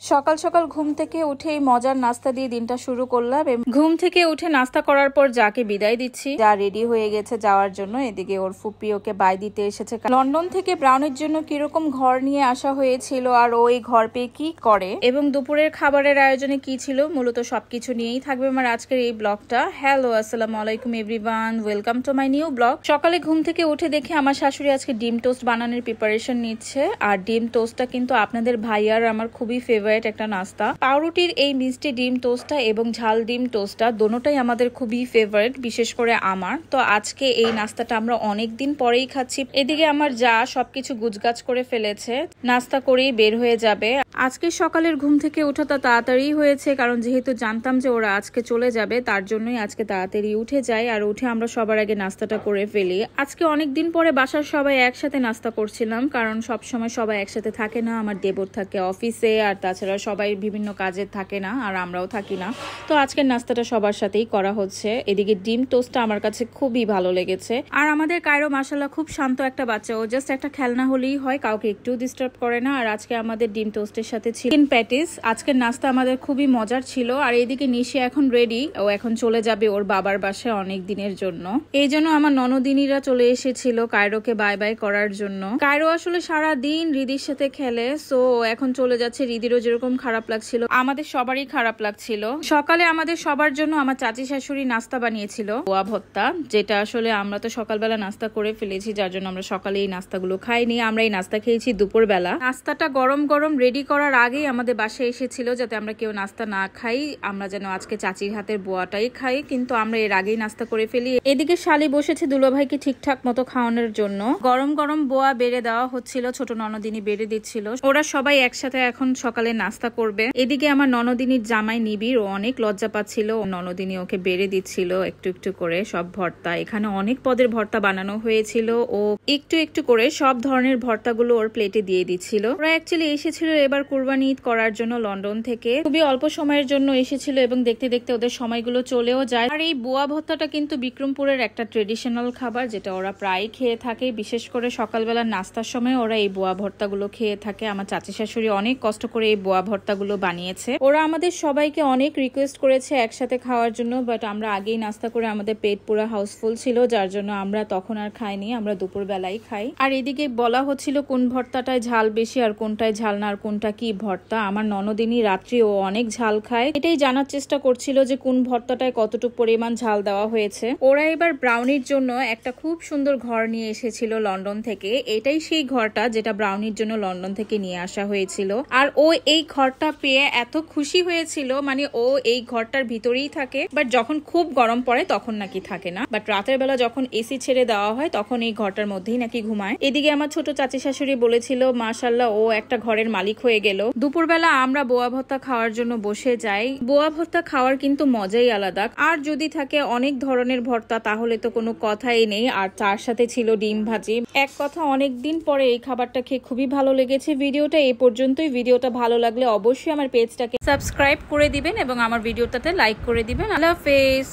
সকাল সকাল ঘুম থেকে উঠেই মজার নাস্তা দিয়ে দিনটা শুরু করলাম। ঘুম থেকে উঠে নাস্তা করার পর যাকে বিদায় দিচ্ছি, যা রেডি হয়ে গেছে যাওয়ার জন্য। এদিকে ওর ফুপি ওকে বাই দিতে এসেছে। লন্ডন থেকে ব্রাউনের জন্য কিরকম ঘর নিয়ে আসা হয়েছিল আর ওই ঘর পেয়ে কি করে এবং দুপুরের খাবারের আয়োজনে কি ছিল, মূলত সবকিছু নিয়েই থাকবে আমার আজকের এই ব্লগটা। হ্যালো, আসসালামু আলাইকুম everyone, welcome to my new blog. সকালে ঘুম থেকে উঠে দেখে আমার শাশুড়ি আজকে ডিম টোস্ট বানানোর প্রিপারেশন নিচ্ছে। আর ডিম টোস্টটা কিন্তু আপনাদের ভাইয়ার আমার খুবই ফেভারিট একটা নাস্তা। পাউরুটির এই মিষ্টি ডিম টোস্টটা এবং ঝাল ডিম টোস্টটা দোনোটাই আমাদের খুবই ফেভারিট, বিশেষ করে আমার। তো আজকে এই নাস্তাটা আমরা অনেকদিন পরেই খাচ্ছি। এদিকে আমার যা সবকিছু গুছগাছ করে ফেলেছে, নাস্তা করেই বের হয়ে যাবে। আজকে সকালের ঘুম থেকে ওঠাটা তাড়াতাড়ি হয়েছে, কারণ যেহেতু জানতাম যে ওরা আজকে চলে যাবে, তার জন্যই আজকে তাড়াতাড়ি উঠে যাই। আর উঠে আমরা সবার আগে নাস্তাটা করে ফেলি। আজকে অনেকদিন পরে বাসার সবাই একসাথে নাস্তা করছিলাম, কারণ সবসময় সবাই একসাথে থাকে না। আমার দেবর থাকে অফিসে, আর তাছাড়া সবাই বিভিন্ন কাজে থাকে না, আর আমরাও থাকি না। তো আজকের নাস্তাটা সবার সাথেই করা হচ্ছে। এদিকে ডিম টোস্টটা আমার কাছে খুবই ভালো লেগেছে। আর আমাদের কায়রো মাশাআল্লাহ খুব শান্ত একটা বাচ্চা, ও জাস্ট একটা খেলনা হলেই হয়, কাউকে একটু ডিস্টার্ব করে না। আর আজকে আমাদের ডিম টোস্টের সাথে চিকেন প্যাটিস। আজকের নাস্তা আমাদের খুবই মজার ছিল। আর এইদিকে নিশি এখন রেডি, ও এখন চলে যাবে ওর বাবার বাসায় অনেক দিনের জন্য। এই জন্য আমার ননদিনীরা চলে এসেছিল কায়রোকে বাই বাই করার জন্য। কায়রো আসলে সারা দিন রিদির সাথে খেলে, সো এখন চলে যাচ্ছে। রিদিরও যেরকম খারাপ লাগছিল, আমাদের সবারই খারাপ লাগছিল। সকালে আমাদের সবার জন্য আমার চাচি শাশুড়ি নাস্তা বানিয়েছিল পোয়া ভর্তা, যেটা আসলে আমরা তো সকালবেলা নাস্তা করে ফেলেছি, যার জন্য আমরা সকালে এই নাস্তাগুলো খাইনি। আমরা এই নাস্তা খেয়েছি দুপুরবেলা। নাস্তাটা গরম গরম রেডি করার আগেই আমাদের বাসায় এসেছিল, যাতে আমরা কেউ নাস্তা না খাই, আমরা যেন আজকে চাচির হাতের বোয়াটাই খাই। কিন্তু আমরা এর আগেই নাস্তা করে ফেলি। এদিকে শালি বসেছে দুলাভাইকে ঠিকঠাক মতো খাওয়ানোর জন্য। গরম গরম বোয়া বেড়ে দেওয়া হচ্ছিল, ছোট ননদিনী বেড়ে দিচ্ছিল। ওরা সবাই একসাথে এখন সকালে নাস্তা করবে। এদিকে আমার ননদিনীর জামাই নিবিড়, ও অনেক লজ্জা পাচ্ছিল। ননদিনী ওকে বেড়ে দিচ্ছিল একটু একটু করে সব ভর্তা। এখানে অনেক পদের ভর্তা বানানো হয়েছিল, ও একটু একটু করে সব ধরনের ভর্তাগুলো ওর প্লেটে দিয়ে দিচ্ছিল। ওরা অ্যাকচুয়ালি এসেছিল এবার কুরবানি ঈদ করার জন্য লন্ডন থেকে। খুবই অল্প সময়ের জন্য এসেছিল এবং দেখতে দেখতে ওদের সময়গুলো চলেও যায়। আর এই বোয়া ভর্তাটা কিন্তু বিক্রমপুরের একটা ট্রেডিশনাল খাবার, যেটা ওরা প্রায় খেয়ে থাকে। বিশেষ করে সকালবেলা নাস্তার সময় ওরা এই বোয়া ভর্তাগুলো খেয়ে থাকে। আমার চাচি শাশুড়ি অনেক কষ্ট করে এই বোয়া ভর্তাগুলো বানিয়েছে। ওরা আমাদের সবাইকে অনেক রিকোয়েস্ট করেছে একসাথে খাওয়ার জন্য, বাট আমরা আগেই নাস্তা করে আমাদের পেট পুরো হাউসফুল ছিল, যার জন্য আমরা তখন আর খাইনি, আমরা দুপুর বেলায় খাই। আর এদিকে বলা হচ্ছিল কোন ভর্তাটায় ঝাল বেশি আর কোনটায় ঝাল না, আর কোনটা কি ভর্তা। আমার ননদিনী রাত্রি ও অনেক ঝাল খায়, এটাই জানার চেষ্টা করছিল যে কোন ভর্তাটায় কতটুকু পরিমাণ ঝাল দেওয়া হয়েছে। ওরা এবার ব্রাউনির জন্য একটা খুব সুন্দর ঘর নিয়ে এসেছিল লন্ডন থেকে। এটাই সেই ঘরটা যেটা ব্রাউনির জন্য লন্ডন থেকে নিয়ে আসা হয়েছিল। আর ও এই ঘরটা পেয়ে এত খুশি হয়েছিল, মানে ও এই ঘরটার ভিতরেই থাকে, বাট যখন খুব গরম পড়ে তখন নাকি থাকে না, বাট রাতের বেলা যখন এসি ছেড়ে দেওয়া হয় তখন এই ঘরটার মধ্যেই নাকি ঘুমায়। এদিকে আমার ছোট চাচি শাশুড়ি বলেছিল মাশাআল্লাহ ও একটা ঘরের মালিক হয়ে গেল। দুপুরবেলা আমরা বোয়া ভর্তা খাওয়ার জন্য বসে যাই। বোয়া ভর্তা খাওয়ার কিন্তু মজাই আলাদা। আর যদি থাকে অনেক ধরনের ভর্তা তাহলে তো কোনো কথাই নেই। আর তার সাথে ছিল ডিম ভাজি। এক কথা অনেক দিন পরে এই খাবারটা খেয়ে খুবই ভালো লেগেছে। ভিডিওটা এই পর্যন্তই। ভিডিওটা ভালো লাগলে অবশ্যই আমার পেজটাকে সাবস্ক্রাইব করে দিবেন এবং আমার ভিডিওটাতে লাইক করে দিবেন। আল্লাহ হাফেজ।